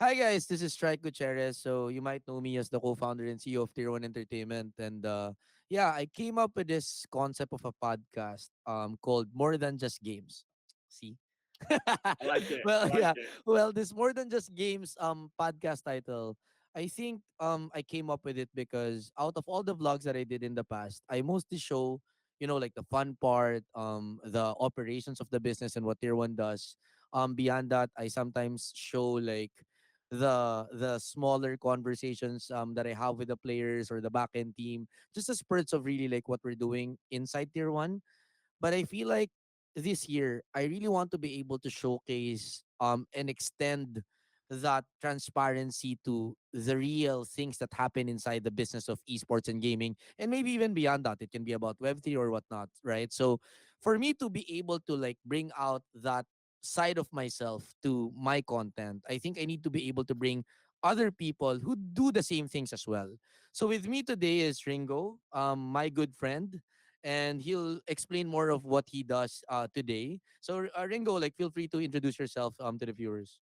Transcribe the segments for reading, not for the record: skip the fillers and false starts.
Hi guys, this is Tryke Gutierrez. So you might know me as the co-founder and CEO of Tier One Entertainment, and yeah, I came up with this concept of a podcast called More Than Just Games. See, I like it. I well, like yeah, it. well, this More Than Just Games podcast title. I think I came up with it because out of all the vlogs that I did in the past, I mostly show like the fun part, the operations of the business and what Tier One does. Beyond that, I sometimes show like the smaller conversations that I have with the players or the back end team, just the spurts of really like what we're doing inside Tier One. But I feel like this year I really want to be able to showcase and extend that transparency to the real things that happen inside the business of esports and gaming, and maybe even beyond that. It can be about Web3 or whatnot, right? So for me to be able to like bring out that side of myself to my content, I think I need to be able to bring other people who do the same things as well. So with me today is Ringo, my good friend, and he'll explain more of what he does today. So Ringo, like feel free to introduce yourself to the viewers.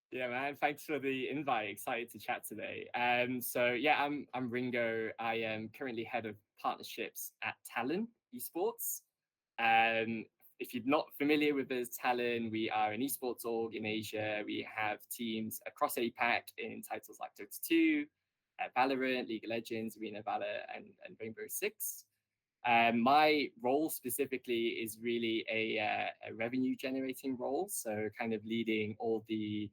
Yeah, man. Thanks for the invite. Excited to chat today. So yeah, I'm Ringo. I am currently head of partnerships at Talon Esports. Um, if you're not familiar with us, Talon, we are an esports org in Asia. We have teams across APAC in titles like Dota 2, Valorant, League of Legends, Arena Valor, and Rainbow Six. My role specifically is really a revenue generating role. So, kind of leading all the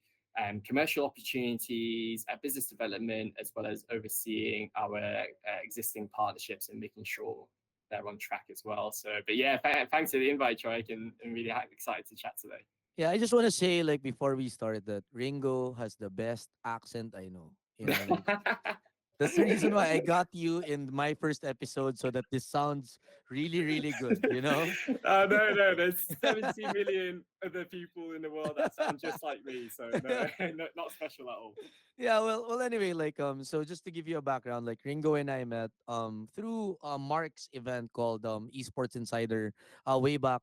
commercial opportunities, business development, as well as overseeing our existing partnerships and making sure they're on track as well. So, but yeah, thanks for the invite, Trike, and really excited to chat today. Yeah, I just want to say like before we start that Ringo has the best accent I know. Like that's the reason why I got you in my first episode so that this sounds really, really good. No, no, there's 70 million other people in the world that sound just like me. So no, not special at all. Yeah, well anyway, like so just to give you a background, like Ringo and I met through Mark's event called Esports Insider way back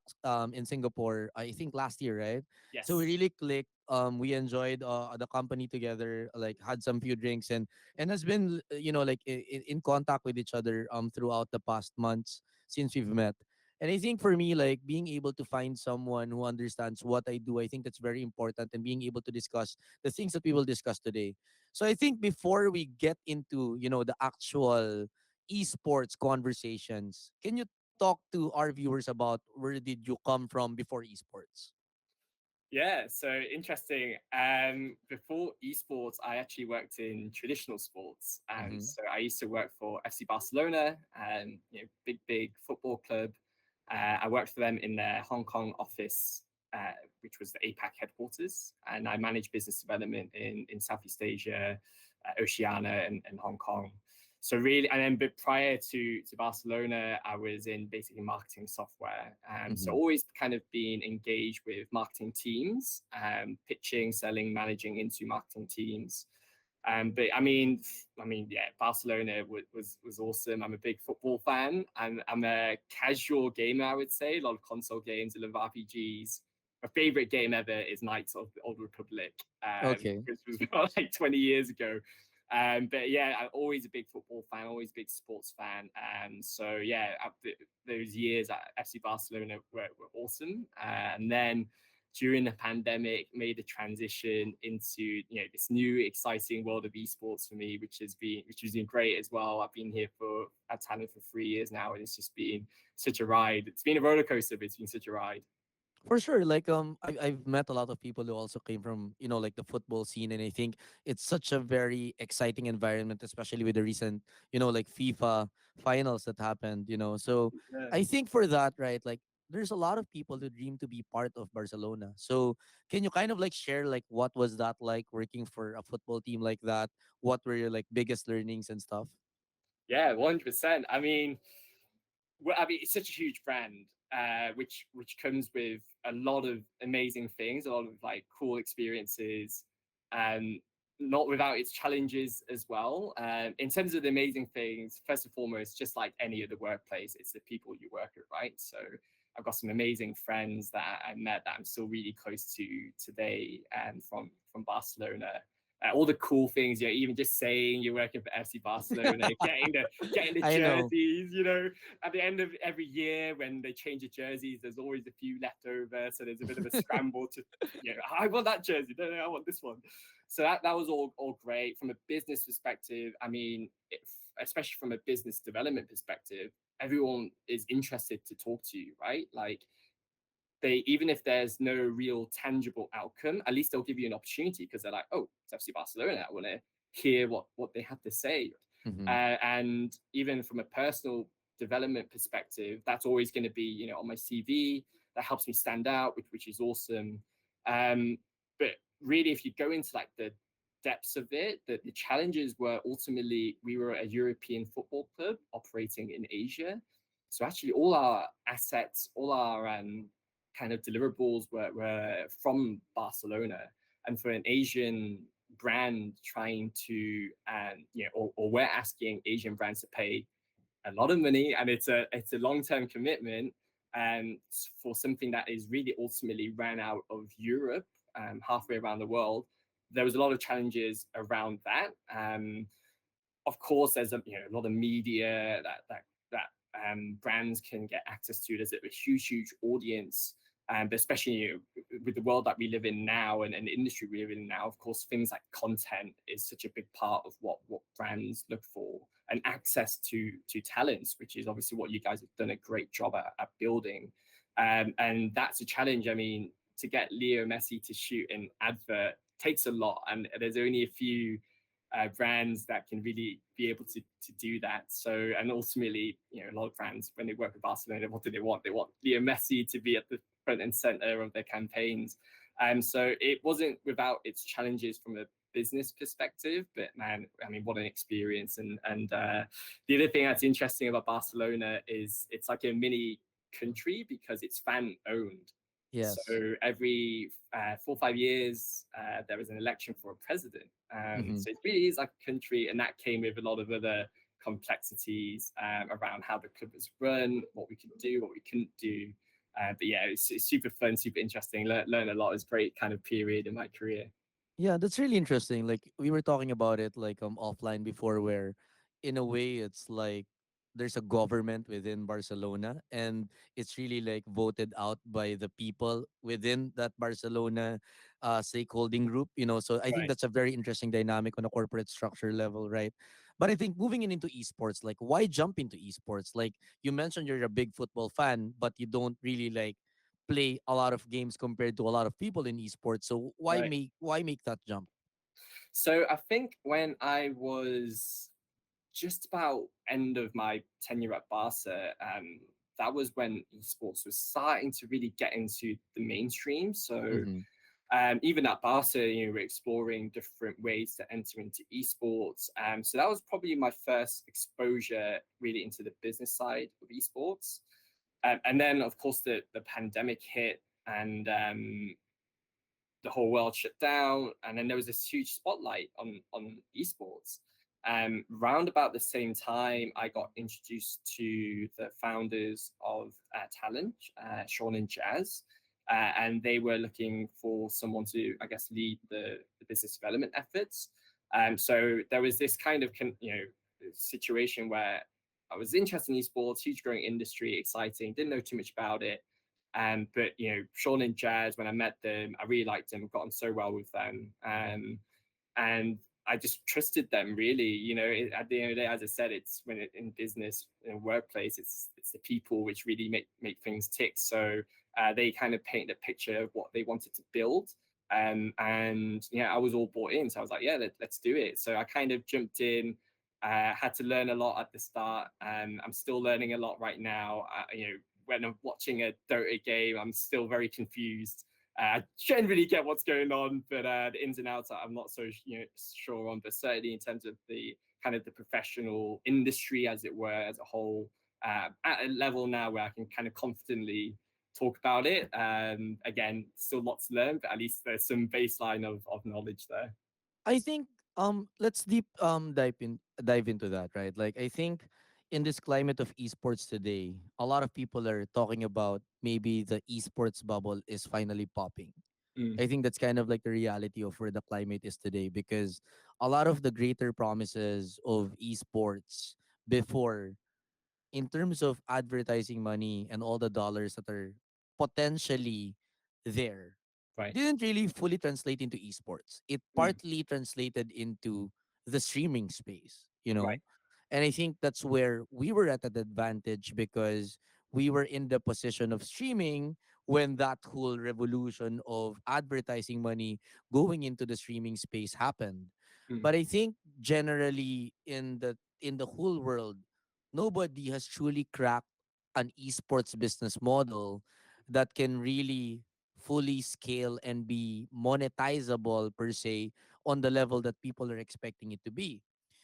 in Singapore, I think last year, right? So we Yes. really clicked. We enjoyed the company together, like had some few drinks, and has been like in contact with each other throughout the past months since we've met. And I think for me, like being able to find someone who understands what I do, I think that's very important, and being able to discuss the things that we will discuss today. So I think before we get into, the actual esports conversations, can you talk to our viewers about where did you come from before esports? Yeah, so interesting. Before esports, I actually worked in traditional sports, and Mm-hmm. so I used to work for FC Barcelona, big football club. I worked for them in their Hong Kong office, which was the APAC headquarters, and I managed business development in Southeast Asia, Oceania, and Hong Kong. So really, and then but prior to Barcelona, I was in basically marketing software. So Mm-hmm. always kind of being engaged with marketing teams, pitching, selling, managing into marketing teams. But yeah, Barcelona was awesome. I'm a big football fan. I'm a casual gamer, I would say. A lot of console games, I love RPGs. My favorite game ever is Knights of the Old Republic, Okay. which was about like 20 years ago. But yeah, I'm always a big football fan, always a big sports fan. So yeah, those years at FC Barcelona were awesome. And then during the pandemic, made the transition into this new exciting world of esports for me, which has been great as well. I've been here for at Talent for 3 years now, and it's just been such a ride. It's been a roller coaster, but it's been such a ride. For sure, like I've met a lot of people who also came from like the football scene, and I think it's such a very exciting environment, especially with the recent like FIFA finals that happened. So Yeah. I think for that, right, like there's a lot of people who dream to be part of Barcelona. So can you kind of like share like what was that like working for a football team like that? What were your like biggest learnings and stuff? Yeah, 100%. I mean, it's such a huge brand, which comes with a lot of amazing things, a lot of like cool experiences, um, not without its challenges as well. In terms of the amazing things, first and foremost, just like any other workplace, it's the people you work with, right? So I've got some amazing friends that I met that I'm still really close to today, and from Barcelona. All the cool things, even just saying you're working for FC Barcelona, getting the I know. jerseys, at the end of every year when they change the jerseys, there's always a few left over, so there's a bit of a scramble to, I want that jersey, no, I want this one. So that was all great from a business perspective. I mean, especially from a business development perspective, everyone is interested to talk to you, right? Like, they, even if there's no real tangible outcome, at least they'll give you an opportunity because they're like, oh, it's FC Barcelona. I want to hear what they have to say. Mm-hmm. And even from a personal development perspective, that's always going to be, on my CV. That helps me stand out, which is awesome. But really, if you go into like the depths of it, the challenges were ultimately we were a European football club operating in Asia. So actually, all our assets, all our kind of deliverables were from Barcelona. And for an Asian brand trying to, or we're asking Asian brands to pay a lot of money, and it's a long-term commitment, and for something that is really ultimately ran out of Europe, halfway around the world, there was a lot of challenges around that. Of course, there's a lot of media that brands can get access to. There's a huge audience, but especially with the world that we live in now, and the industry we live in now, of course, things like content is such a big part of what brands look for, and access to talents, which is obviously what you guys have done a great job at building. And that's a challenge. I mean, to get Leo Messi to shoot an advert takes a lot, and there's only a few brands that can really be able to do that. So, and ultimately, a lot of brands, when they work with Barcelona, what do they want? They want Leo Messi to be at the front and center of their campaigns. So it wasn't without its challenges from a business perspective, but man, I mean, what an experience. And the other thing that's interesting about Barcelona is it's like a mini country because it's fan owned. So Yes. every 4 or 5 years, there is an election for a president. Mm-hmm. So it really is like a country, and that came with a lot of other complexities around how the club was run, what we could do, what we couldn't do. But yeah, it's super fun, super interesting. Learn a lot. It's a great kind of period in my career. Yeah, that's really interesting. Like we were talking about it like offline before, where in a way it's like there's a government within Barcelona, and it's really like voted out by the people within that Barcelona stakeholding group, So I think Right. that's a very interesting dynamic on a corporate structure level, right? But I think moving into esports, like why jump into esports? Like you mentioned you're a big football fan, but you don't really like play a lot of games compared to a lot of people in esports. So Right. why make that jump? So I think when I was just about end of my tenure at Barca, that was when esports was starting to really get into the mainstream. So Mm-hmm. even at Barca, we're exploring different ways to enter into esports. So that was probably my first exposure really into the business side of esports. And then, of course, the pandemic hit, and the whole world shut down, and then there was this huge spotlight on esports. Round about the same time, I got introduced to the founders of Talent, Sean and Jazz, and they were looking for someone to, I guess, lead the business development efforts. So there was this kind of situation where I was interested in esports, huge growing industry, exciting, didn't know too much about it. But Sean and Jazz, when I met them, I really liked them. Got on so well with them, and I just trusted them. Really, at the end of the day, as I said, it's when in business, in a workplace, it's the people which really make things tick. So they kind of paint a picture of what they wanted to build. And I was all bought in. So I was like, yeah, let's do it. So I kind of jumped in. Had to learn a lot at the start. I'm still learning a lot right now. When I'm watching a Dota game, I'm still very confused. I generally get what's going on, but the ins and outs I'm not so sure on. But certainly in terms of the kind of the professional industry, as it were, as a whole, at a level now where I can kind of confidently talk about it. Again, still lots to learn, but at least there's some baseline of knowledge there. I think let's deep dive into that, right? Like I think in this climate of esports today, a lot of people are talking about maybe the esports bubble is finally popping. Mm, I think that's kind of like the reality of where the climate is today, because a lot of the greater promises of esports before, in terms of advertising money and all the dollars that are potentially there, right. didn't really fully translate into esports. It Mm, partly translated into the streaming space, right. And I think that's where we were at an advantage, because we were in the position of streaming when that whole revolution of advertising money going into the streaming space happened. Mm, But I think generally in the whole world, nobody has truly cracked an esports business model that can really fully scale and be monetizable per se on the level that people are expecting it to be.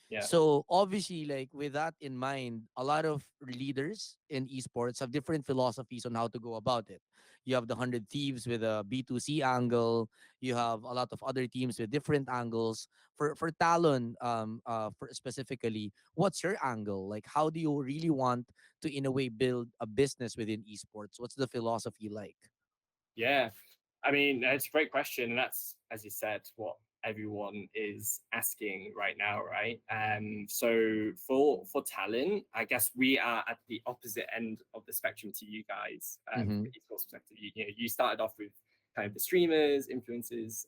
yeah. So obviously, like with that in mind, a lot of leaders in esports have different philosophies on how to go about it. You have the 100 Thieves with a B2C angle. You have a lot of other teams with different angles. For Talon, for specifically, what's your angle? Like, how do you really want to, in a way, build a business within esports? What's the philosophy like? Yeah, I mean, it's a great question, and that's, as you said, what everyone is asking right now, right? So for talent, I guess we are at the opposite end of the spectrum to you guys. From Mm-hmm. an esports perspective, you started off with kind of the streamers, influencers,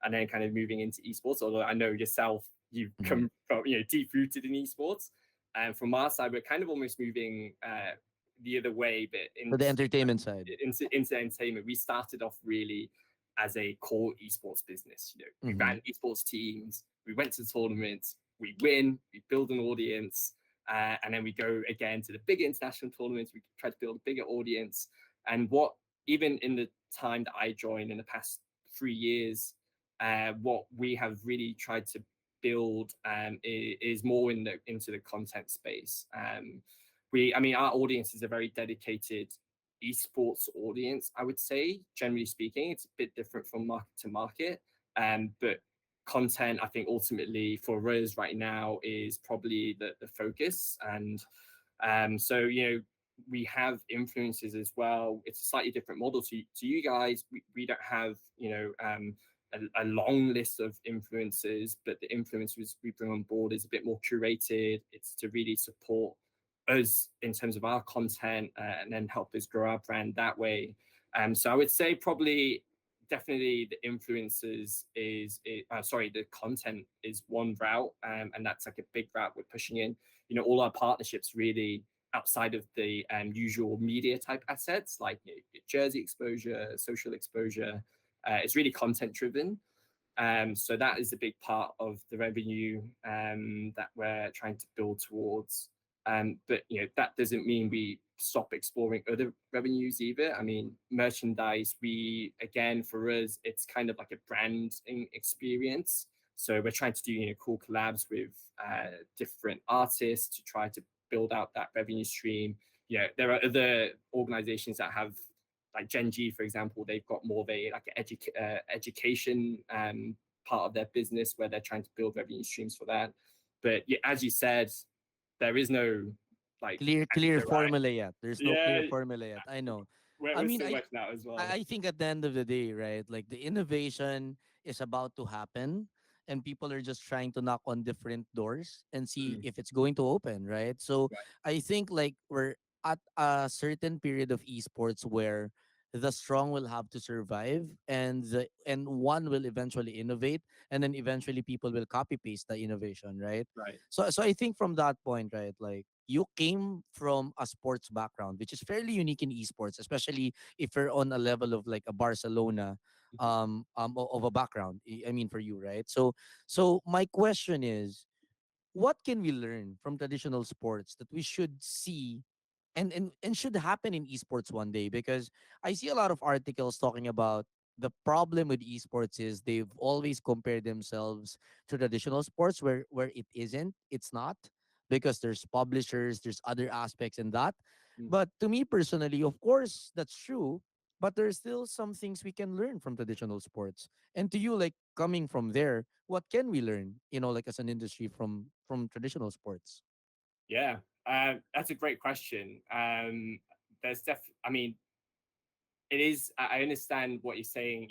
and then kind of moving into esports. Although I know yourself, you've Mm-hmm. come from deep rooted in esports. And from our side, we're kind of almost moving the other way, but For the entertainment side. into entertainment. We started off really as a core esports business. We Mm-hmm. ran esports teams, we went to tournaments, we win, we build an audience, and then we go again to the bigger international tournaments. We try to build a bigger audience. And what, even in the time that I joined in the past 3 years, what we have really tried to build is more into the content space. I mean, our audience is a very dedicated esports audience. I would say, generally speaking, it's a bit different from market to market, but content, I think, ultimately for us right now is probably the focus. And so we have influences as well. It's a slightly different model to you guys. We don't have a long list of influencers, but the influencers we bring on board is a bit more curated. It's to really support us in terms of our content, and then help us grow our brand that way. So I would say probably definitely the influencers sorry, the content is one route, and that's like a big route we're pushing in. All our partnerships really, outside of the usual media type assets like jersey exposure, social exposure, it's really content driven. So that is a big part of the revenue that we're trying to build towards. But that doesn't mean we stop exploring other revenues either. I mean, merchandise, we, again, for us, it's kind of like a branding experience. So we're trying to do cool collabs with different artists to try to build out that revenue stream. There are other organizations that have, like Gen G, for example. They've got more of a like education part of their business where they're trying to build revenue streams for that. But yeah, as you said, there is no like Clear answer, right? formula yet. There's no Yeah, clear formula yet. I know. I we're mean, still working out as well. I think at the end of the day, right? Like the innovation is about to happen, and people are just trying to knock on different doors and see Mm, if it's going to open, right? So right, I think like we're at a certain period of esports where the strong will have to survive, and one will eventually innovate, and then eventually people will copy paste the innovation, right? right. So I think from that point, right, like you came from a sports background, which is fairly unique in esports, especially if you're on a level of like a Barcelona Mhm. of a background. I mean for you, right? So my question is, what can we learn from traditional sports that we should see and should happen in esports one day? Because I see a lot of articles talking about the problem with esports is they've always compared themselves to traditional sports where it's not, because there's publishers, there's other aspects in that. Mm. But to me personally, of course that's true, but there's still some things we can learn from traditional sports. And to you, like coming from there, what can we learn, like as an industry from traditional sports? Yeah. That's a great question. I mean, it is. I understand what you're saying.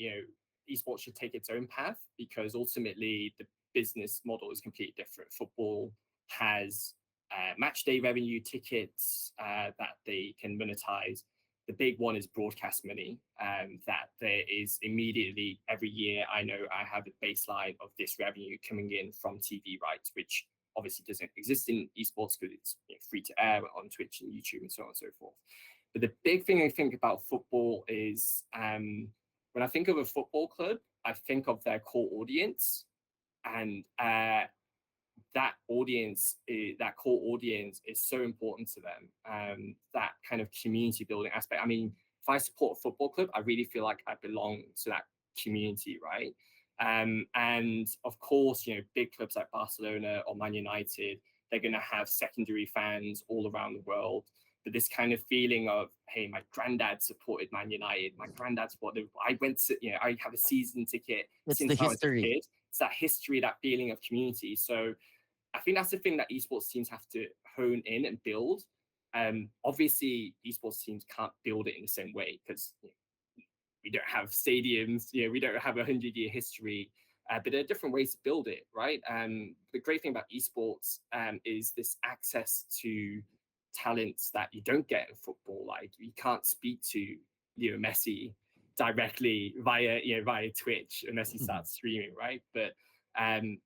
Esports should take its own path because ultimately the business model is completely different. Football has match day revenue, tickets that they can monetize. The big one is broadcast money. That there is immediately every year. I know I have a baseline of this revenue coming in from TV rights, which obviously doesn't exist in esports because it's free to air on Twitch and YouTube and so on and so forth. But the big thing I think about football is when I think of a football club, I think of their core audience, and that core audience is so important to them. That kind of community building aspect. I mean, if I support a football club, I really feel like I belong to that community, right? And of course, big clubs like Barcelona or Man United, they're going to have secondary fans all around the world. But this kind of feeling of, hey, my granddad supported Man United. My granddad supported. I went to, I have a season ticket It's the since I was a history. kid. It's that history, that feeling of community. So I think that's the thing that esports teams have to hone in and build. Obviously, esports teams can't build it in the same way because we don't have stadiums, we don't have 100-year history, but there are different ways to build it, right? The great thing about esports is this access to talents that you don't get in football. Like you can't speak to Leo Messi directly via Twitch unless he starts streaming, right? But um,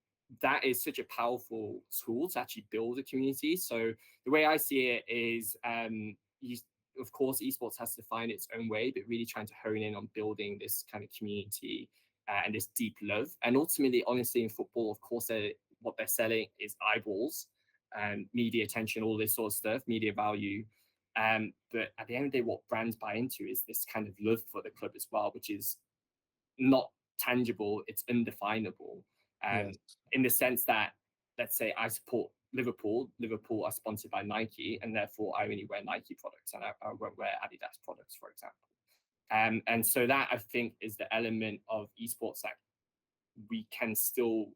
that is such a powerful tool to actually build a community. So the way I see it is, of course, esports has to find its own way, but really trying to hone in on building this kind of community and this deep love. And ultimately, honestly, in football, of course, what they're selling is eyeballs, media attention, all this sort of stuff, media value. But at the end of the day, what brands buy into is this kind of love for the club as well, which is not tangible, it's undefinable. Yes. In the sense that, let's say I support Liverpool. Liverpool are sponsored by Nike, and therefore I only wear Nike products and I won't wear Adidas products, for example. And so that I think is the element of esports that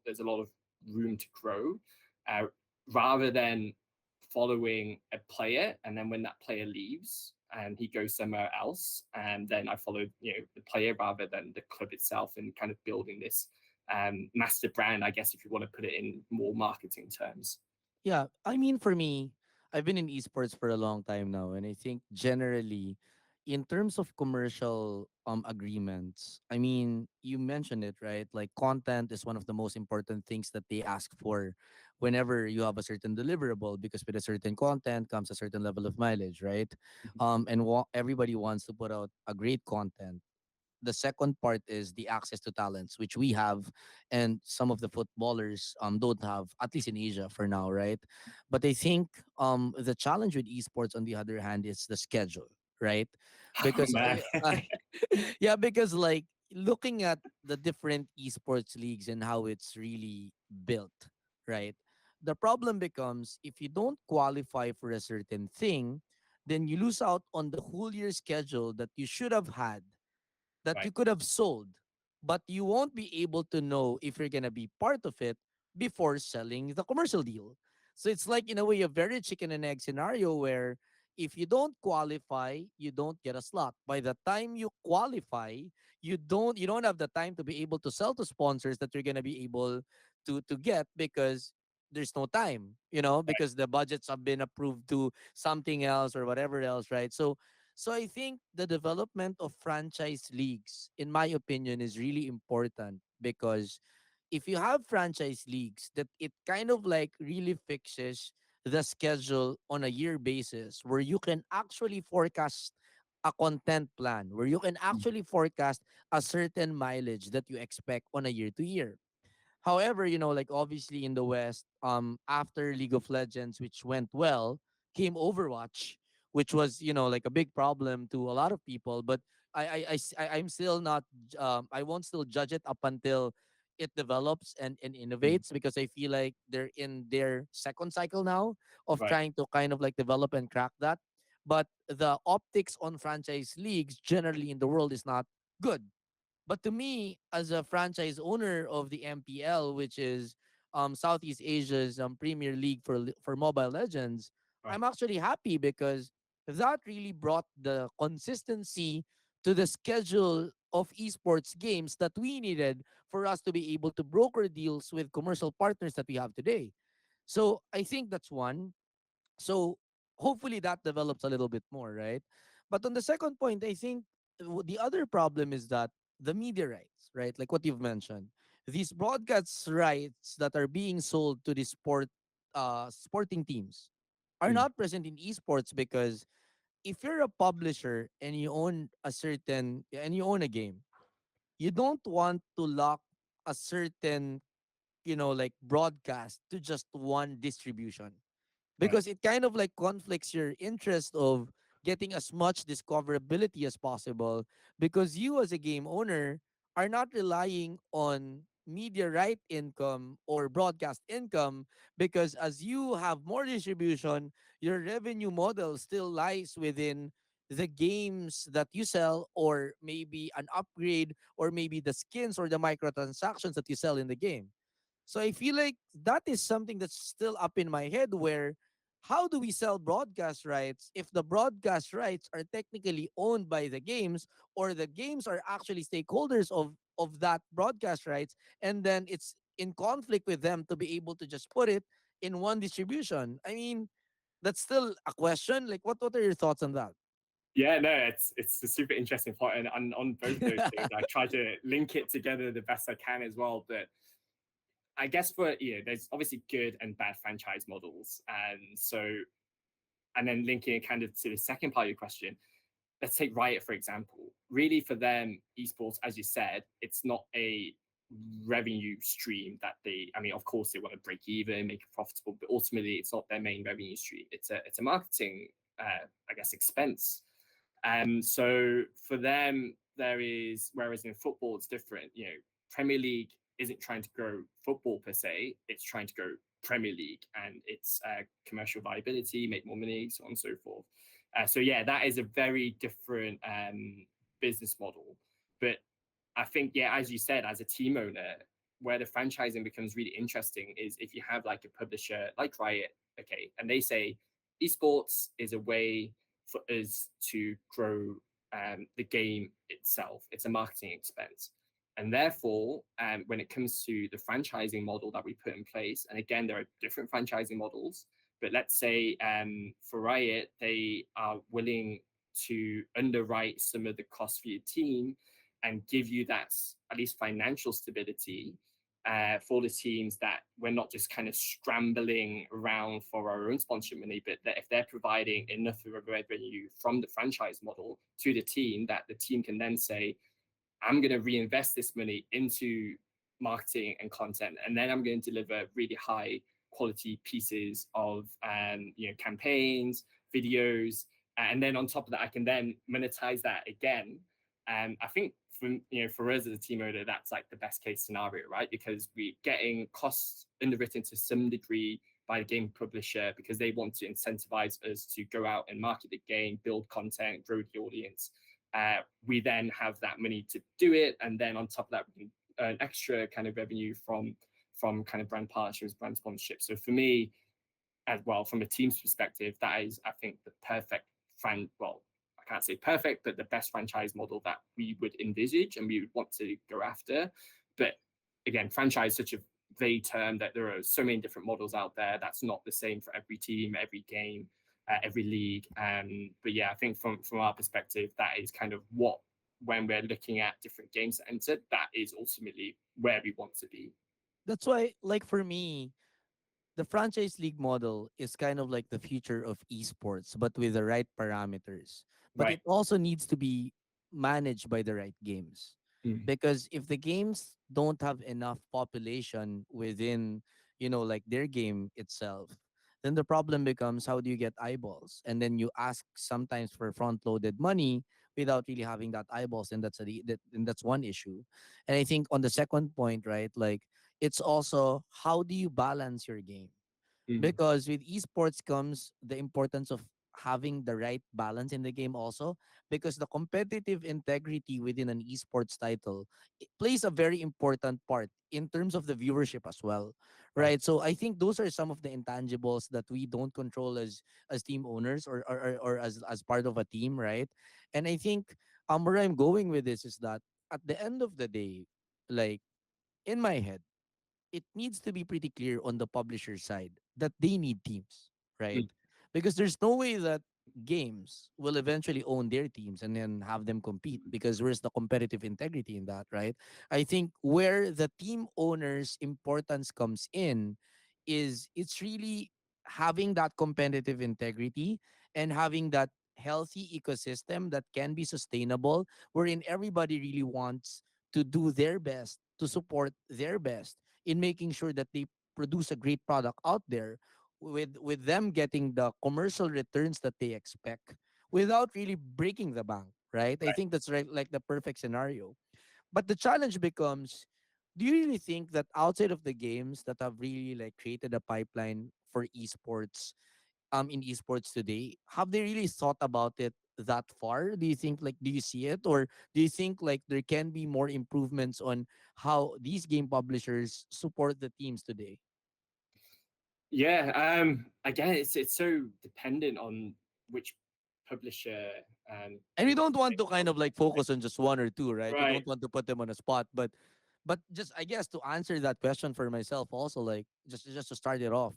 there's a lot of room to grow, uh, rather than following a player and then when that player leaves and he goes somewhere else, and then I follow the player rather than the club itself, and kind of building this master brand, I guess, if you want to put it in more marketing terms. Yeah, I mean, for me, I've been in esports for a long time now, and I think generally, in terms of commercial agreements, I mean, you mentioned it, right? Like content is one of the most important things that they ask for whenever you have a certain deliverable, because with a certain content comes a certain level of mileage, right? And everybody wants to put out a great content. The second part is the access to talents, which we have, and some of the footballers don't have, at least in Asia for now, right? But I think the challenge with esports, on the other hand, is the schedule, right? Oh Because man. yeah, because like looking at the different esports leagues and how it's really built, right? The problem becomes if you don't qualify for a certain thing, then you lose out on the whole year schedule that you should have had, that Right. you could have sold, but you won't be able to know if you're going to be part of it before selling the commercial deal. So it's like, in a way, a very chicken and egg scenario where if you don't qualify, you don't get a slot. By the time you qualify, you don't have the time to be able to sell to sponsors that you're going to be able to get, because there's no time, because the budgets have been approved to something else or whatever else, right? So I think the development of franchise leagues, in my opinion, is really important, because if you have franchise leagues, that it kind of like really fixes the schedule on a year basis, where you can actually forecast a content plan, where you can actually forecast a certain mileage that you expect on a year to year. However, like obviously in the West, after League of Legends, which went well, came Overwatch, which was, like a big problem to a lot of people. But I'm still not, I won't still judge it up until it develops and Mm. innovates, because I feel like they're in their second cycle now of Right. trying to kind of like develop and crack that. But the optics on franchise leagues generally in the world is not good. But to me, as a franchise owner of the MPL, which is Southeast Asia's Premier League for Mobile Legends, Right. I'm actually happy because that really brought the consistency to the schedule of esports games that we needed for us to be able to broker deals with commercial partners that we have today. So I think that's one. So hopefully that develops a little bit more, right? But on the second point, I think the other problem is that the media rights, right? Like what you've mentioned, these broadcast rights that are being sold to the sporting teams are Mm. not present in esports because if you're a publisher and you own a certain and you own a game, you don't want to lock a certain, like broadcast to just one distribution Right. because it kind of like conflicts your interest of getting as much discoverability as possible because you as a game owner are not relying on media right income or broadcast income because as you have more distribution your revenue model still lies within the games that you sell or maybe an upgrade or maybe the skins or the microtransactions that you sell in the game. So I feel like that is something that's still up in my head where how do we sell broadcast rights if the broadcast rights are technically owned by the games or the games are actually stakeholders of that broadcast rights and then it's in conflict with them to be able to just put it in one distribution. I mean, that's still a question. Like what are your thoughts on that? Yeah, no, it's a super interesting point, and on both those things, I try to link it together the best I can as well. But I guess for there's obviously good and bad franchise models, and so and then linking it kind of to the second part of your question, let's take Riot for example. Really, for them, esports, as you said, it's not a revenue stream that they. I mean, of course, they want to break even, make it profitable, but ultimately, it's not their main revenue stream. It's a marketing, I guess, expense. So for them, there is, whereas in football it's different. Premier League isn't trying to grow football per se; it's trying to grow Premier League and its commercial viability, make more money, so on and so forth. So yeah, that is a very different business model. But I think, yeah, as you said, as a team owner, where the franchising becomes really interesting is if you have like a publisher like Riot, okay, and they say esports is a way for us to grow the game itself. It's a marketing expense. And therefore, when it comes to the franchising model that we put in place, and again, there are different franchising models, but let's say for Riot, they are willing to underwrite some of the costs for your team and give you that at least financial stability for the teams, that we're not just kind of scrambling around for our own sponsorship money, but that if they're providing enough of a revenue from the franchise model to the team, that the team can then say, I'm going to reinvest this money into marketing and content, and then I'm going to deliver really high quality pieces of campaigns, videos, and then on top of that, I can then monetize that again. And I think for us as a team owner, that's like the best case scenario, right? Because we're getting costs underwritten to some degree by the game publisher because they want to incentivize us to go out and market the game, build content, grow the audience. We then have that money to do it, and then on top of that, we can earn extra kind of revenue from kind of brand partnerships, brand sponsorships. So for me, as well, from a team's perspective, that is, I think, the perfect well, I can't say perfect, but the best franchise model that we would envisage and we would want to go after. But again, franchise is such a vague term that there are so many different models out there. That's not the same for every team, every game, every league. But yeah, I think from our perspective, that is kind of what, when we're looking at different games that enter, that is ultimately where we want to be. That's why, like for me, the franchise league model is kind of like the future of esports, but with the right parameters. But Right. it also needs to be managed by the right games. Mm. Because if the games don't have enough population within, like their game itself, then the problem becomes how do you get eyeballs? And then you ask sometimes for front loaded money without really having that eyeballs. And that's one issue. And I think on the second point, right, like it's also how do you balance your game? Mm. Because with esports comes the importance of having the right balance in the game also, because the competitive integrity within an esports title, it plays a very important part in terms of the viewership as well, Right. right? So I think those are some of the intangibles that we don't control as team owners, or as part of a team, right? And I think where I'm going with this is that at the end of the day, like, in my head, it needs to be pretty clear on the publisher side that they need teams, right? Mm. Because there's no way that games will eventually own their teams and then have them compete, because where's the competitive integrity in that, right? I think where the team owner's importance comes in is it's really having that competitive integrity and having that healthy ecosystem that can be sustainable, wherein everybody really wants to do their best to support their best in making sure that they produce a great product out there, with them getting the commercial returns that they expect without really breaking the bank, right? I Right. think that's right, like the perfect scenario. But the challenge becomes, do you really think that outside of the games that have really like created a pipeline for esports, in esports today, have they really thought about it that far? Do you think, like, do you see it, or do you think like there can be more improvements on how these game publishers support the teams today? Yeah. Again, it's so dependent on which publisher And we you don't want pick to kind from. of like focus on just one or two, right? We Right. don't want to put them on a spot, but just, I guess, to answer that question for myself also, like, just to start it off,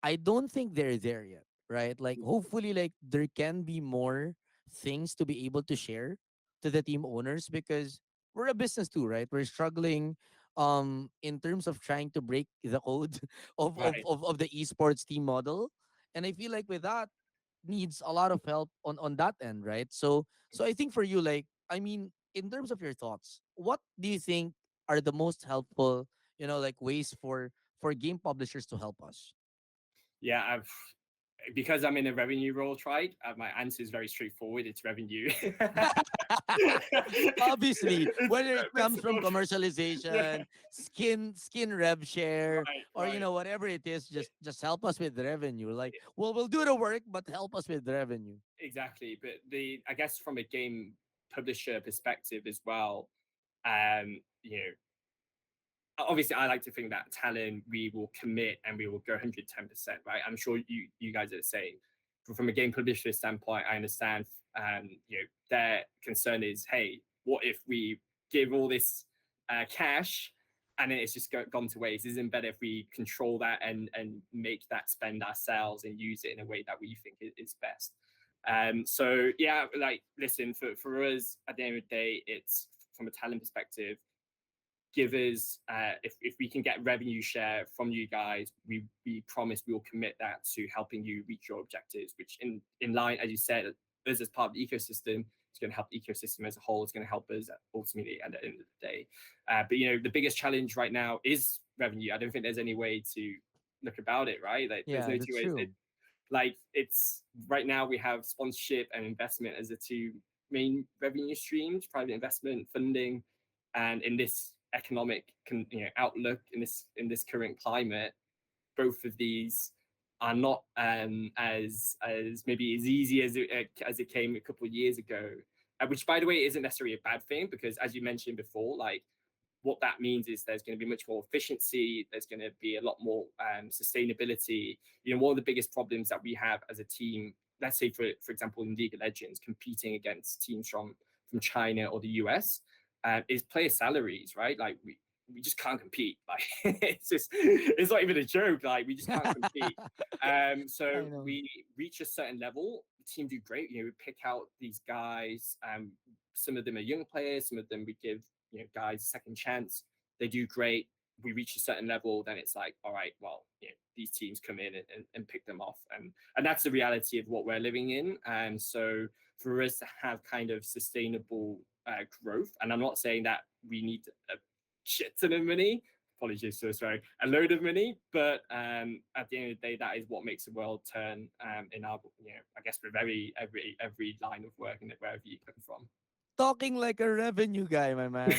I don't think they're there yet, right? Like, hopefully, like, there can be more things to be able to share to the team owners, because we're a business too, right? We're struggling in terms of trying to break the code Right. of the esports team model. And I feel like with that needs a lot of help on that end, right? So I think for you, like, I mean, in terms of your thoughts, what do you think are the most helpful, like, ways for game publishers to help us? Yeah. I've because I'm in a revenue role, Tryke, my answer is very straightforward. It's revenue. Obviously, It's whether it very comes from simple. Yeah. commercialization, skin rev share, Right. or Right. whatever it is, just help us with the revenue. Like, well, we'll do the work, but help us with the revenue. Exactly. But I guess from a game publisher perspective as well, um, you know, obviously I like to think that talent we will commit and we will go 110%, right? I'm sure you guys are the same. From a game publisher standpoint, I understand their concern is, hey, what if we give all this cash and then it's just gone to waste? Isn't better if we control that and make that spend ourselves and use it in a way that we think is best? So yeah, like, listen, for us at the end of the day, it's from a talent perspective, give us if we can get revenue share from you guys, we promise we will commit that to helping you reach your objectives, which in line, as you said, us as part of the ecosystem, it's going to help the ecosystem as a whole. It's going to help us ultimately at the end of the day. But the biggest challenge right now is revenue. I don't think there's any way to look about it, right? Like, there's Yeah, no two that's ways. true. Like, it's right now we have sponsorship and investment as the two main revenue streams: private investment funding, and in this economic outlook, in this current climate, both of these are not as maybe as easy as it came a couple of years ago, which, by the way, isn't necessarily a bad thing, because as you mentioned before, like, what that means is there's going to be much more efficiency. There's going to be a lot more sustainability. One of the biggest problems that we have as a team, let's say for example in League of Legends, competing against teams from China or the US, is player salaries, right? Like, we just can't compete. Like, it's not even a joke. Like, we just can't compete. So I know. we reach a certain level, the team do great. We pick out these guys. Some of them are young players. Some of them we give guys second chance. They do great. We reach a certain level, then it's like, all right, well, these teams come in and pick them off, and that's the reality of what we're living in. And so for us to have kind of sustainable growth, and I'm not saying that we need a shit ton of money. Apologies, so sorry, a load of money, but at the end of the day, that is what makes the world turn. In our, I guess, for every line of work and wherever you come from. talking like a revenue guy, my man.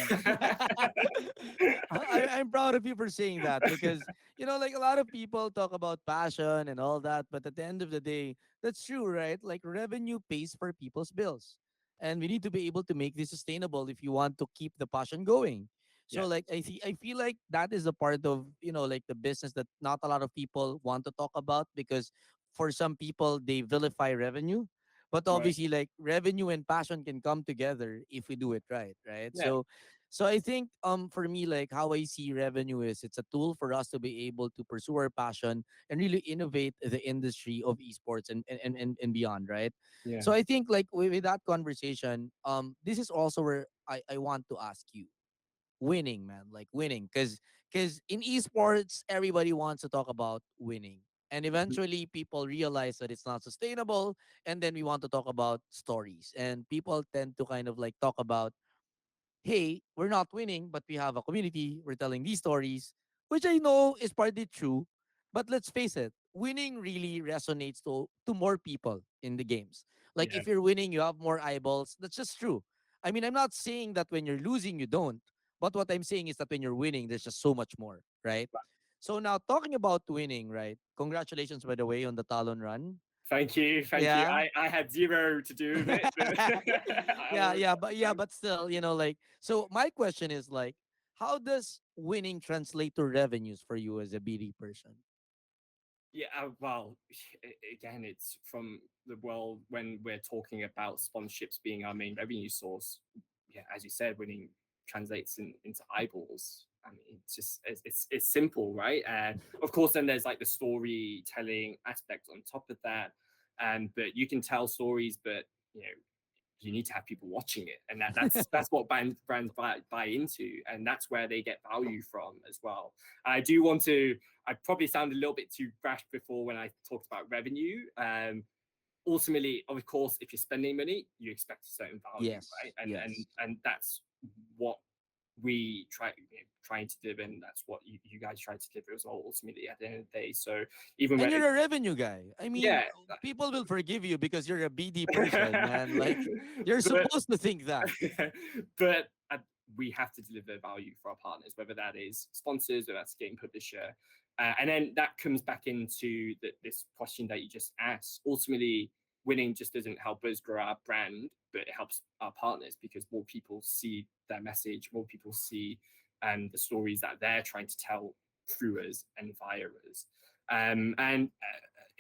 I'm proud of you for saying that because, like a lot of people talk about passion and all that, but at the end of the day, that's true, right? Like revenue pays for people's bills. And we need to be able to make this sustainable if you want to keep the passion going. So Yeah, like I feel like that is a part of, like the business that not a lot of people want to talk about because for some people they vilify revenue. But right. obviously like revenue and passion can come together if we do it right, right? Yeah, So I think for me like how I see revenue is it's a tool for us to be able to pursue our passion and really innovate the industry of esports and beyond, right? yeah. So I think like with that conversation, this is also where I want to ask you winning, man, like winning, because in esports everybody wants to talk about winning, and Mhm. eventually people realize that it's not sustainable, and then we want to talk about stories, and people tend to kind of like talk about, hey, we're not winning, but we have a community. We're telling these stories, which I know is partly true. But let's face it, winning really resonates to more people in the games. Like Yeah. if you're winning, you have more eyeballs. That's just true. I mean, I'm not saying that when you're losing, you don't. But what I'm saying is that when you're winning, there's just so much more, right? So now talking about winning, right? Congratulations, by the way, on the Talon run. Thank you, thank you. Yeah. I had zero to do with it, but I yeah, always yeah, got but the yeah, thanks. but still, like so my question is like how does winning translate to revenues for you as a BD person? Yeah, well, again, it's from the world when we're talking about sponsorships being our main revenue source. Yeah, as you said, winning translates into eyeballs. I mean, it's just it's simple, right? And of course, then there's like the storytelling aspect on top of that. And but you can tell stories, but you know you need to have people watching it, and that's what brands buy into, and that's where they get value from as well. I do want to. I probably sounded a little bit too brash before when I talked about revenue. Ultimately, of course, if you're spending money, you expect a certain value, right? Yes, And yes. that's what we trying to deliver, and that's what you guys try to deliver as well. Ultimately, at the end of the day, so even And when you're a revenue guy. I mean, yeah, people will forgive you because you're a BD person, man. Like you're but supposed to think that. but we have to deliver value for our partners, whether that is sponsors or that's game publisher. And then that comes back into this question that you just asked. Ultimately, winning just doesn't help us grow our brand, but it helps our partners because more people see their message, more people see the stories that they're trying to tell through us and via us. And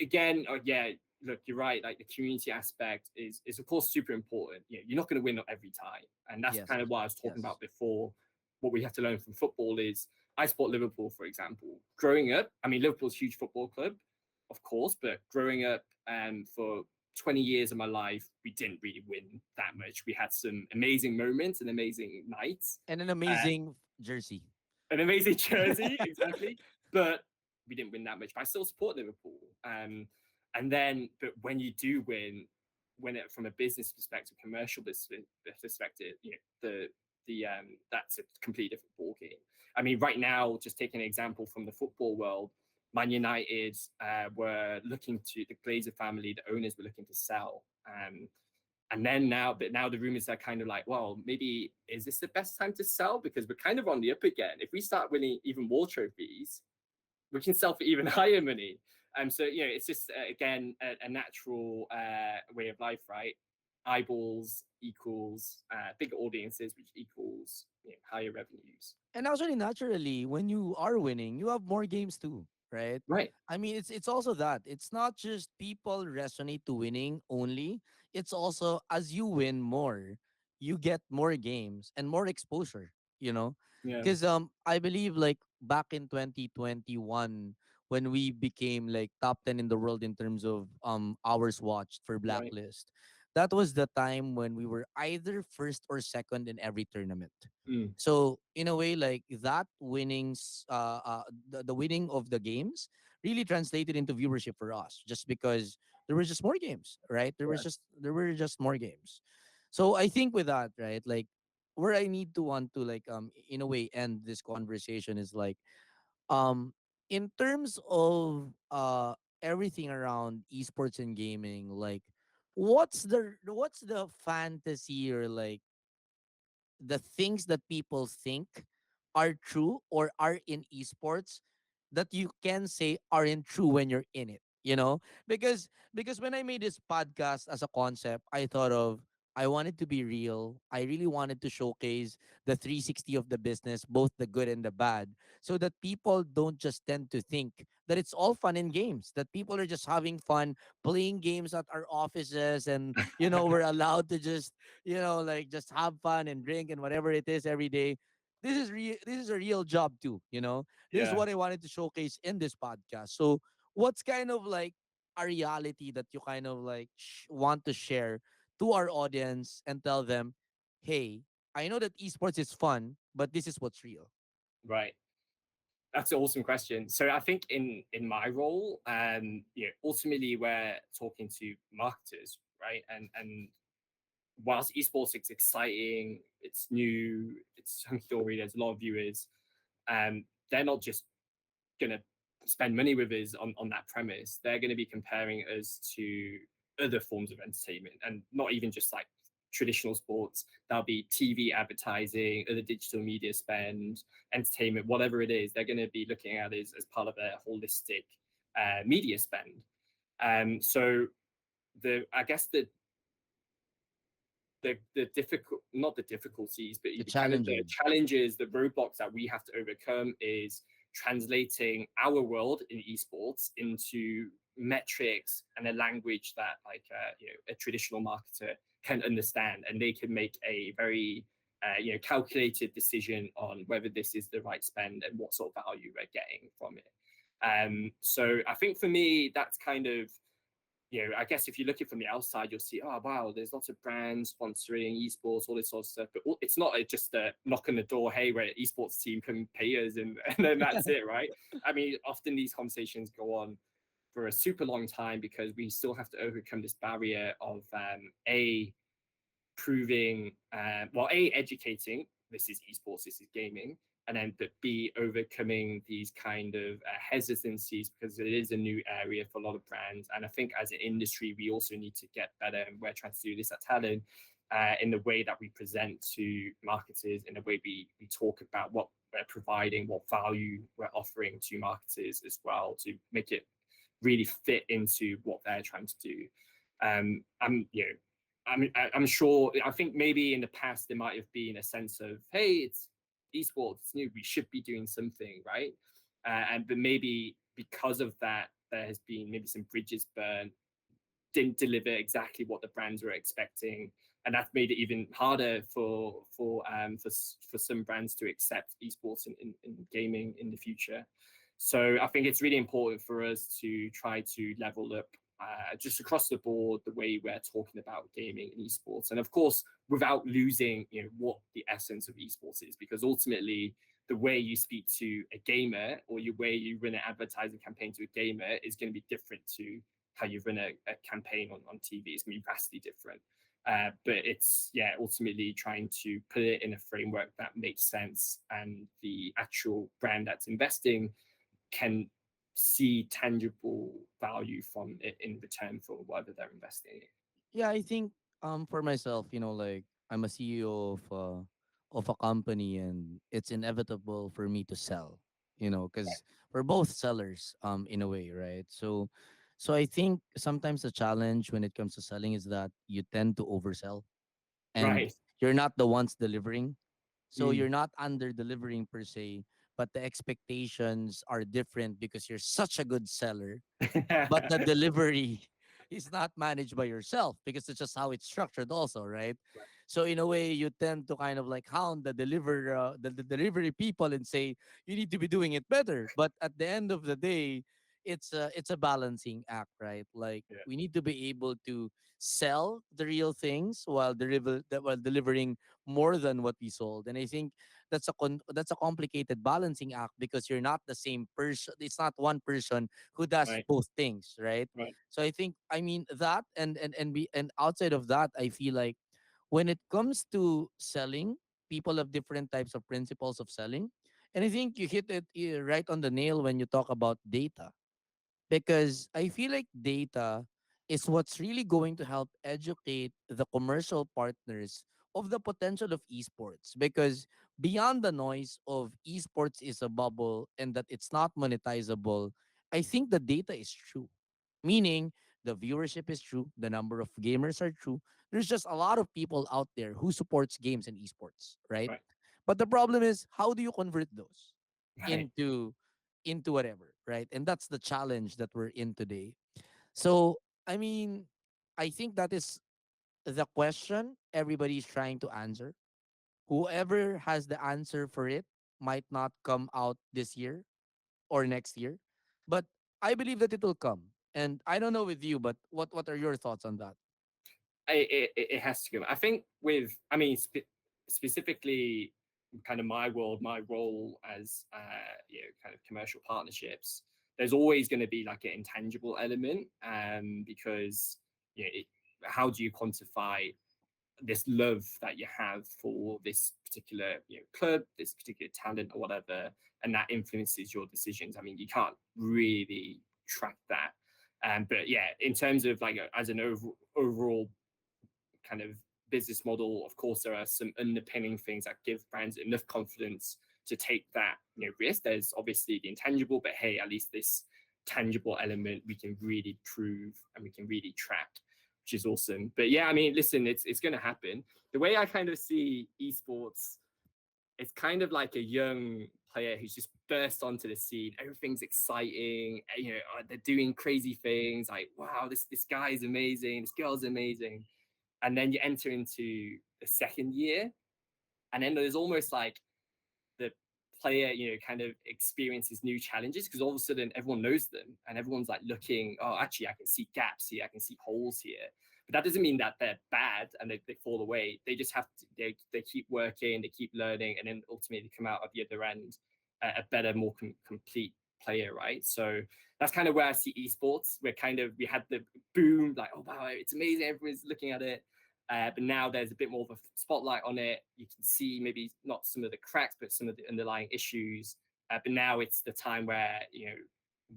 again, yeah, look, you're right. Like the community aspect is of course super important. You know, you're not going to win every time, and that's Yes, kind of what I was talking yes. about before. What we have to learn from football is I support Liverpool, for example. Growing up, I mean, Liverpool's a huge football club, of course, but growing up for 20 years of my life, we didn't really win that much. We had some amazing moments and amazing nights, And an uh, amazing jersey. an amazing jersey, exactly. But we didn't win that much. But I still support Liverpool. And then, but when you do win, when it from a business perspective, commercial perspective, you know, that's a completely different ball game. I mean, right now, just taking an example from the football world, Man United were looking to the Glazer family, the owners were looking to sell. And then now, but now the rumors are kind of like, well, maybe is this the best time to sell? Because we're kind of on the up again. If we start winning even more trophies, we can sell for even higher money. So you know, it's just again a natural way of life, right? Eyeballs equals bigger audiences, which equals higher revenues. And actually, naturally, when you are winning, you have more games too, right? Right. I mean, it's also that it's not just people resonate to winning only. It's also as you win more, you get more games and more exposure. You know, Yeah. because I believe like back in 2021 when we became like top 10 in the world in terms of hours watched for Right. Blacklist, that was the time when we were either first or second in every tournament. Mm. So in a way, like that the winning of the games really translated into viewership for us, just because there was just more games, right? Yeah. There were just more games. So I think with that, right, like where I need to want to like in a way end this conversation is like um in terms of everything around esports and gaming, like what's the fantasy or like the things that people think are true or are in esports that you can say aren't true when you're in it, you know? Because when I made this podcast as a concept, I thought of, I wanted to be real. I really wanted to showcase the 360 of the business, both the good and the bad, so that people don't just tend to think that it's all fun and games, that people are just having fun playing games at our offices, and we're allowed to just like just have fun and drink and whatever it is every day. This is a real job too, this is Yeah. what I wanted to showcase in this podcast. So what's kind of like a reality that you kind of like want to share to our audience and tell them, hey, I know that esports is fun, but this is what's real. Right. That's an awesome question. So I think in my role, ultimately we're talking to marketers, right? And whilst esports is exciting, it's new, it's hunky dory, there's a lot of viewers, they're not just going to spend money with us on that premise. They're going to be comparing us to other forms of entertainment, and not even just like traditional sports. That'll be TV advertising, other digital media spend, entertainment, whatever it is. They're going to be looking at it as part of a holistic media spend. So I guess the difficult, not the difficulties, but The the kind of the challenges. challenges, the roadblocks that we have to overcome is translating our world in esports into metrics and a language that a traditional marketer can understand, and they can make a very calculated decision on whether this is the right spend and what sort of value we're getting from it. So I think for me, that's kind of, I guess if you're looking from the outside, you'll see, oh wow, there's lots of brands sponsoring esports, all this sort of stuff. But it's not just a knock on the door, hey, we're an esports team, come pay us, and then that's it, right? I mean, often these conversations go on for a super long time because we still have to overcome this barrier of a proving, educating, this is esports, this is gaming, and then but B, overcoming these kind of hesitancies because it is a new area for a lot of brands. And I think as an industry, we also need to get better, and we're trying to do this at Talon. In the way that we present to marketers, in the way we talk about what we're providing, what value we're offering to marketers as well, to make it really fit into what they're trying to do. I'm I'm sure. I think maybe in the past there might have been a sense of, hey, it's esports, it's new, we should be doing something, right? And but maybe because of that, there has been maybe some bridges burned, didn't deliver exactly what the brands were expecting, and that's made it even harder for some brands to accept esports in gaming in the future. So I think it's really important for us to try to level up just across the board the way we're talking about gaming and esports, and of course without losing what the essence of esports is, because ultimately the way you speak to a gamer or your way you run an advertising campaign to a gamer is going to be different to how you run a campaign on TV. It's going to be vastly different. But it's ultimately trying to put it in a framework that makes sense, and the actual brand that's investing can see tangible value from it in return for whatever they're investing in. Yeah, I think for myself, like I'm a CEO of a company, and it's inevitable for me to sell, because we're both sellers in a way, right? So I think sometimes the challenge when it comes to selling is that you tend to oversell, and Right. you're not the ones delivering. So Mm. you're not under delivering per se, but the expectations are different because you're such a good seller, but the delivery is not managed by yourself because it's just how it's structured also, right? So in a way you tend to kind of like hound the delivery people and say you need to be doing it better, but at the end of the day it's a balancing act, right? Like Yeah. we need to be able to sell the real things while delivering more than what we sold. And I think that's a complicated balancing act because you're not the same person. It's not one person who does Right. both things, right? Right. So I think, I mean, that and outside of that, I feel like when it comes to selling, people have different types of principles of selling. And I think you hit it right on the nail when you talk about data, because I feel like data is what's really going to help educate the commercial partners of the potential of esports, because beyond the noise of esports is a bubble and that it's not monetizable, I think the data is true. Meaning the viewership is true, the number of gamers are true. There's just a lot of people out there who supports games and esports, right? Right. But the problem is, how do you convert those Right. into whatever, right? And that's the challenge that we're in today. So, I mean, I think that is the question everybody's trying to answer. Whoever has the answer for it might not come out this year or next year, but I believe that it will come. And I don't know with you, but what are your thoughts on that? It has to go. I think with, I mean, specifically, kind of my world, my role as kind of commercial partnerships. There's always going to be like an intangible element, because how do you quantify this love that you have for this particular club, this particular talent, or whatever, and that influences your decisions. I mean, you can't really track that. But yeah, in terms of like as an overall kind of business model, of course, there are some underpinning things that give brands enough confidence to take that risk. There's obviously the intangible, but hey, at least this tangible element we can really prove and we can really track, which is awesome. But yeah, I mean, listen, it's going to happen. The way I kind of see esports, it's kind of like a young player who's just burst onto the scene. Everything's exciting. They're doing crazy things. Like, wow, this guy is amazing. This girl's amazing. And then you enter into the second year, and then there's almost like the player, kind of experiences new challenges because all of a sudden everyone knows them and everyone's like looking, oh, actually, I can see gaps here, I can see holes here. But that doesn't mean that they're bad and they fall away. They just have to, they keep working, they keep learning, and then ultimately they come out of the other end a better, more complete player, right? So that's kind of where I see esports. We had the boom, like, oh wow, it's amazing, everyone's looking at it. But now there's a bit more of a spotlight on it. You can see maybe not some of the cracks, but some of the underlying issues. But now it's the time where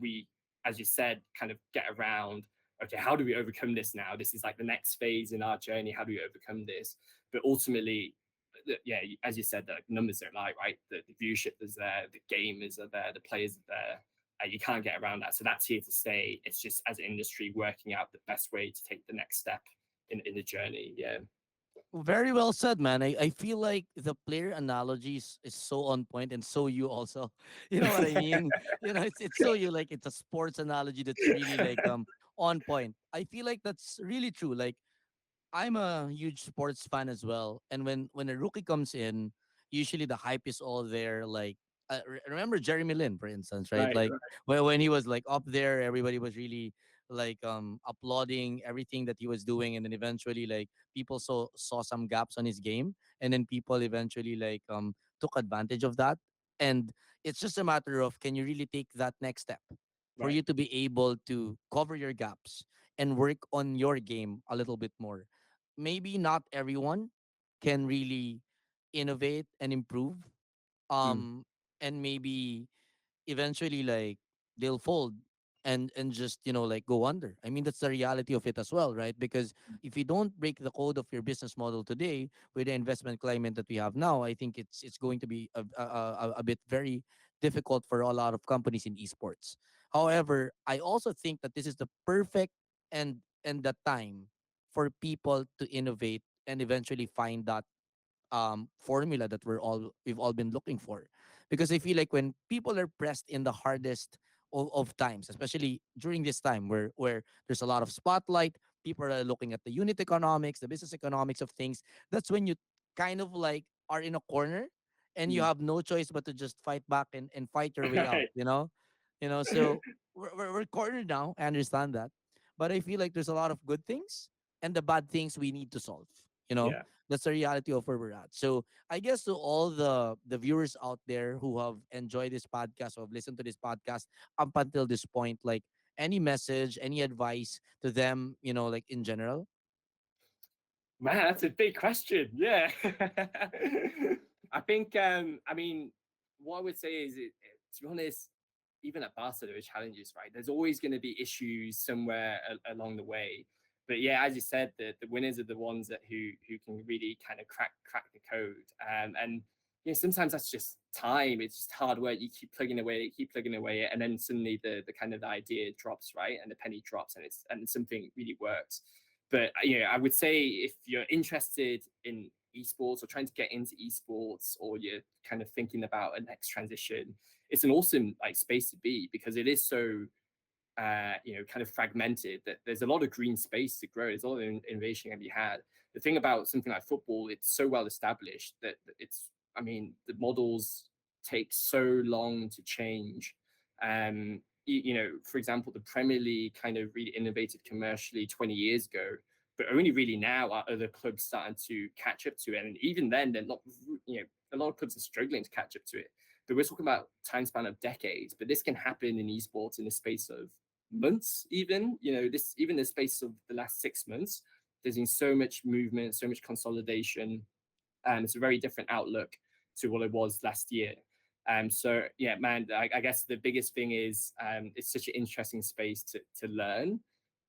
we, as you said, kind of get around. Okay, how do we overcome this now? This is like the next phase in our journey. How do we overcome this? But ultimately, yeah, as you said, the numbers don't lie, right? The viewership is there, the gamers are there, the players are there. You can't get around that. So that's here to stay. It's just as an industry working out the best way to take the next step in the journey. Yeah. Very well said, man. I feel like the player analogy is so on point and so you also. You know what I mean? It's so you, like it's a sports analogy that's really like on point. I feel like that's really true. Like I'm a huge sports fan as well, and when a rookie comes in, usually the hype is all there. Like, remember Jeremy Lin, for instance, right? Right. Like when he was like up there, everybody was really like applauding everything that he was doing, and then eventually like people saw some gaps on his game, and then people eventually like took advantage of that, and it's just a matter of, can you really take that next step for Right. you to be able to cover your gaps and work on your game a little bit more. Maybe not everyone can really innovate and improve, Mm. um and maybe eventually like they'll fold and just like go under. I mean, that's the reality of it as well, right? Because if you don't break the code of your business model today with the investment climate that we have now, I think it's going to be a bit very difficult for a lot of companies in esports. However, I also think that this is the perfect and the time for people to innovate and eventually find that formula that we've all been looking for, because I feel like when people are pressed in the hardest of times, especially during this time where there's a lot of spotlight, people are looking at the unit economics, the business economics of things. That's when you kind of like are in a corner and you Mm. have no choice but to just fight back and fight your way out, Right. so we're cornered now. I understand that, but I feel like there's a lot of good things and the bad things we need to solve, you know Yeah. that's the reality of where we're at. So I guess to all the viewers out there who have enjoyed this podcast or have listened to this podcast up until this point, like any message, any advice to them, like in general? Man, that's a big question. Yeah. I think, I mean, what I would say is, to be honest, even at Barca, there are challenges, right? There's always going to be issues somewhere along the way. But yeah, as you said, the winners are the ones that who can really kind of crack the code. And sometimes that's just time. It's just hard work. You keep plugging away, and then suddenly the kind of the idea drops, right, and the penny drops, and something really works. But I would say if you're interested in esports or trying to get into esports, or you're kind of thinking about a next transition, it's an awesome like space to be, because it is so kind of fragmented, that there's a lot of green space to grow. There's a lot of innovation to be had. The thing about something like football, it's so well established that I mean, the models take so long to change. For example, the Premier League kind of really innovated commercially 20 years ago, but only really now are other clubs starting to catch up to it. And even then, they're not, a lot of clubs are struggling to catch up to it. But we're talking about time span of decades. But this can happen in esports in the space of months, even this even the space of the last 6 months. There's been so much movement, so much consolidation, and it's a very different outlook to what it was last year. So yeah, man, I guess the biggest thing is it's such an interesting space to learn.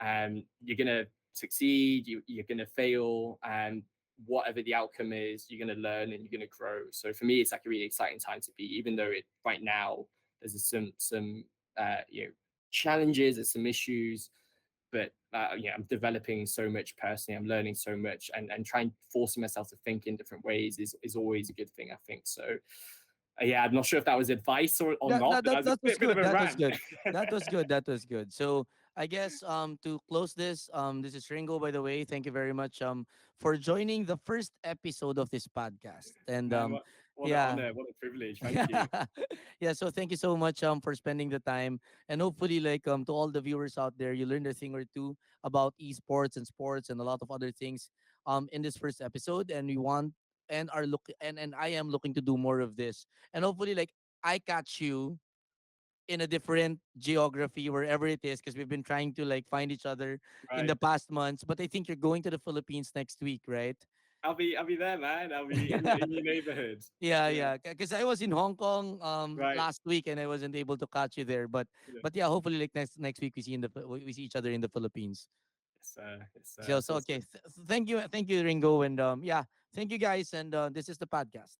You're gonna succeed, you're gonna fail, and whatever the outcome is, you're gonna learn and you're gonna grow. So for me, it's like a really exciting time to be, even though it right now there's some challenges, there's some issues, but I'm developing so much personally. I'm learning so much, and trying forcing myself to think in different ways is always a good thing, I think. So yeah, I'm not sure if that was advice or That not, that but that that, was a that was bit of good. a That was rant. good. That was good. That was good. So I guess to close this, this is Ringo, by the way. Thank you very much for joining the first episode of this podcast. And Man, what an yeah. honor, what a privilege. Thank you. Yeah, so thank you so much for spending the time, and hopefully like to all the viewers out there, you learned a thing or two about esports and sports and a lot of other things in this first episode, and we want and are look and I am looking to do more of this, and hopefully like I catch you in a different geography wherever it is, because we've been trying to like find each other in the Right. past months, but I think you're going to the Philippines next week, right? I'll be there, man. I'll be in your neighborhood. Yeah, Yeah. yeah. Because I was in Hong Kong Right. last week and I wasn't able to catch you there. Yeah. But yeah, hopefully like next week we see each other in the Philippines. So It's so okay. awesome. Thank you, Ringo, and yeah, thank you guys, and this is the podcast.